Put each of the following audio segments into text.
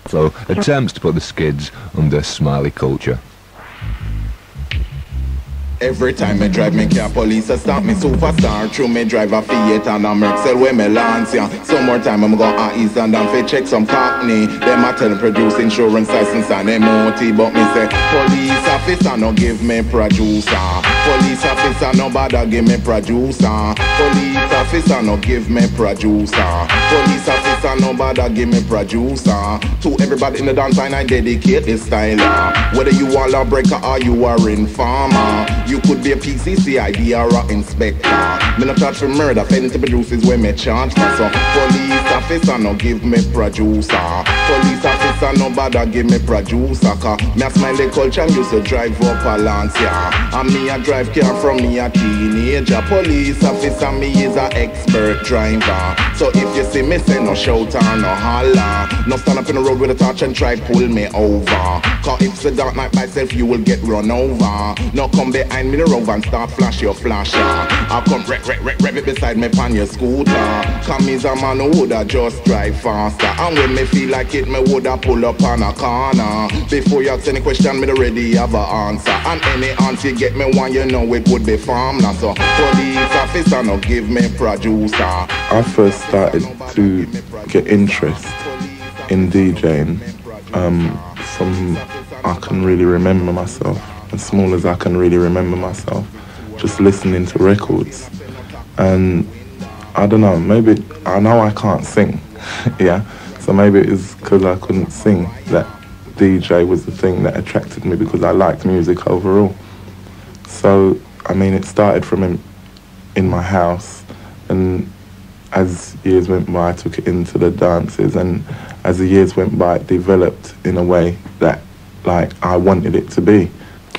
So, attempts to put the skids under Smiley Culture. Every time me drive me car, police a stop me superstar. Through me drive a Fiat and a Mercel where me Lancia. Some more time I'm going to East and fi check some Cockney. Them a tell produce insurance license and MOT. But me say, police officer no give me producer. Police officer no bother give me producer. Police officer no give me producer. Police officer no bother give me producer. To everybody in the dance line I dedicate this style. Whether you are lawbreaker or you are informer, you could be a PCCID or a inspector. Me not charge for murder, failing to produce is where me charge for. So police officer no give me producer. Police officer no bother give me producer. Cause me a Smiley Culture and used to drive up a Lancia. And me a drive car from me a teenager. Police officer me is a expert driver. So if you see me say no shout or no holler, no stand up in the road with a torch and try pull me over. Cause if it's a dark night myself you will get run over. No come behind me the road and start flash your flasher. I come rev it beside me on your scooter. Cause me's a man who woulda just drive faster. And when me feel like it, me woulda pull up on a corner. Before you ask any question, me already have a answer. And any answer you get me one, you know it would be farmland. So police officer no give me producer. I first started to get interest in DJing from I can really remember myself. As small as I can really remember myself, just listening to records. And I don't know, maybe, I know I can't sing, yeah, so maybe it is because I couldn't sing that DJ was the thing that attracted me, because I liked music overall. So, I mean, it started from in my house, and as years went by I took it into the dances, and as the years went by it developed in a way that, like, I wanted it to be.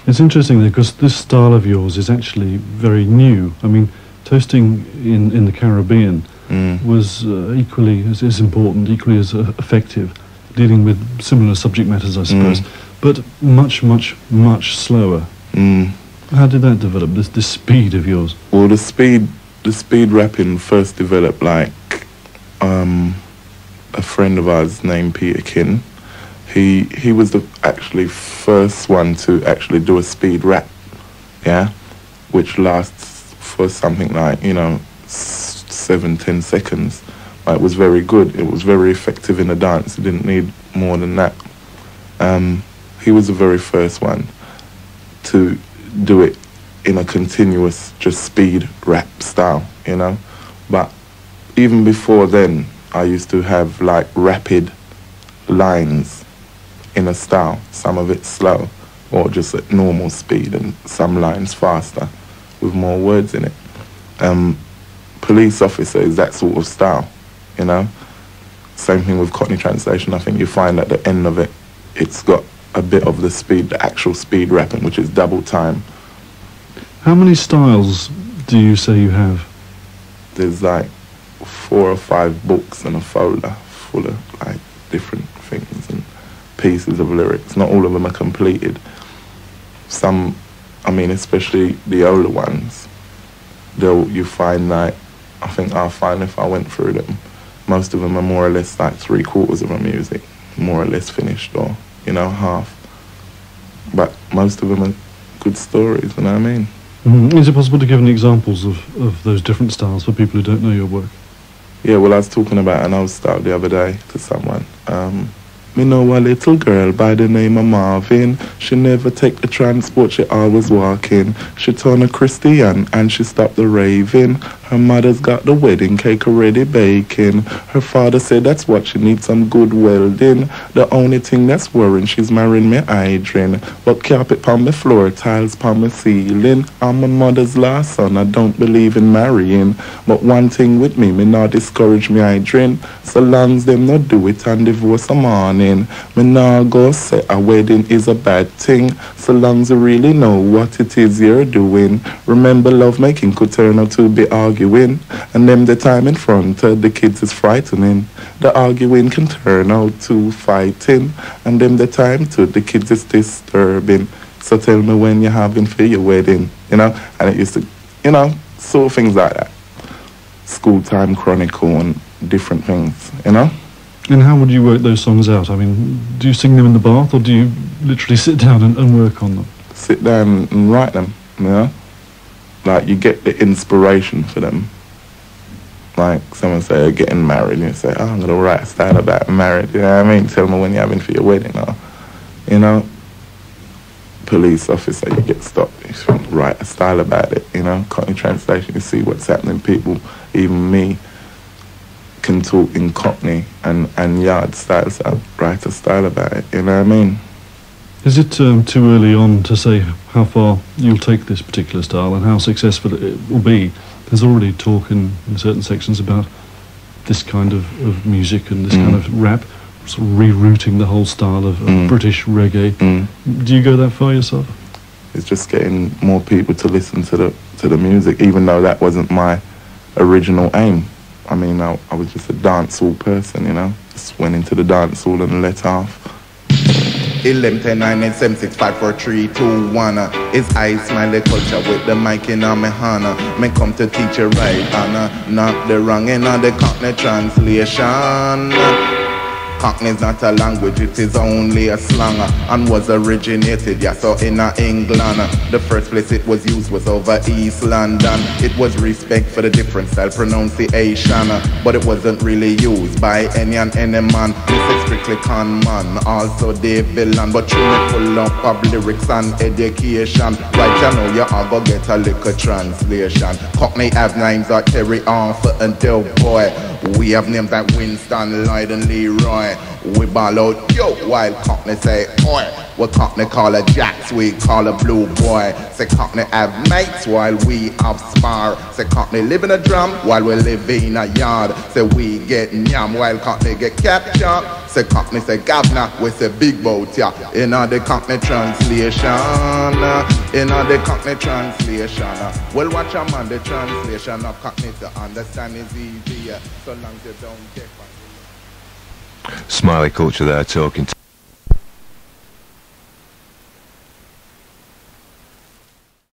It's interesting because this style of yours is actually very new. I mean, toasting in the Caribbean was equally as important, equally as effective, dealing with similar subject matters, I suppose, but much, much, much slower. How did that develop, this speed of yours? Well, the speed rapping first developed like a friend of ours named Peter Kin. He was the actually first one to actually do a speed rap, yeah, which lasts for something like, you know, 7-10 seconds. It was very good. It was very effective in the dance. It didn't need more than that. He was the very first one to do it in a continuous, just speed rap style, you know. But even before then, I used to have like rapid lines in a style, some of it slow or just at normal speed, and some lines faster with more words in it. Police officer is that sort of style, you know. Same thing with Cockney translation. I think you find at the end of it, it's got a bit of the speed, the actual speed rapping, which is double time. How many styles do you say you have? There's like 4 or 5 books and a folder full of like different things and pieces of lyrics. Not all of them are completed. Some, I mean, especially the older ones, you find like, I think I'll find if I went through them, most of them are more or less like 3/4 of a music, more or less finished, or, you know, half. But most of them are good stories, you know what I mean? Is it possible to give any examples of those different styles for people who don't know your work? Yeah, well, I was talking about an old style the other day to someone. Me know a little girl by the name of Marvin. She never take the transport, she always walking. She turned a Christian and she stopped the raving. Her mother's got the wedding cake already baking. Her father said that's what she needs, some good welding. The only thing that's worrying, she's marrying me Adrian. But carpet pon me floor, tiles pon me ceiling. I'm my mother's last son, I don't believe in marrying. But one thing with me not discourage me Adrian. So long's them not do it and divorce a morning. Me nah go say a wedding is a bad thing. So long's you really know what it is you're doing. Remember love making could turn out to be arguing. And them the time in front of the kids is frightening. The arguing can turn out to fighting. And them the time to the kids is disturbing. So tell me when you're having for your wedding, you know. And it used to, you know, sort of things like that. School time chronicle and different things, you know. And how would you work those songs out? I mean, do you sing them in the bath, or do you literally sit down and work on them? Sit down and write them, you know? Like, you get the inspiration for them. Like, someone say, "You're getting married," and you say, "Oh, I'm going to write a style about married," you know what I mean? Tell me when you're having for your wedding, or, you know? Police officer, you get stopped, you write a style about it, you know? Cockney translation, you see what's happening. People, even me, can talk in Cockney and yard style, so write a style about it, you know what I mean? Is it too early on to say how far you'll take this particular style and how successful it will be? There's already talk in certain sections about this kind of music and this kind of rap, sort of rerouting the whole style of British reggae. Do you go that far yourself? It's just getting more people to listen to the music, even though that wasn't my original aim. I mean, I was just a dancehall person, you know? Just went into the dancehall and let off. 11, 10, 9, 8, 7, 6, 5, 4, 3, 2, 1. It's I, Smiley Culture, with the mic in my hand. Me come to teach you right, and not the wrong in the Cockney translation. Cockney is not a language, it is only a slang, and was originated, yeah, so in England. The first place it was used was over East London. It was respect for the different style pronunciation, but it wasn't really used by any and any man. This is strictly con man, also the villain, but through me full up of lyrics and education. Right, you know you are gonna get a little translation. Cockney have names like Terry Arthur and Del Boy. We have names like Winston, Lloyd and Leroy. We ball out yo while Cockney say oi. What Cockney call a jacks, we call a blue boy. Say Cockney have mates while we have spar. Say Cockney live in a drum while we live in a yard. Say we get nyam while Cockney get captured. Say Cockney say governor, we say big boat, yeah. In the Cockney translation, in the Cockney translation. Well, watch a man, the translation of Cockney to understand is easier, so long as you don't get. Smiley Culture there talking to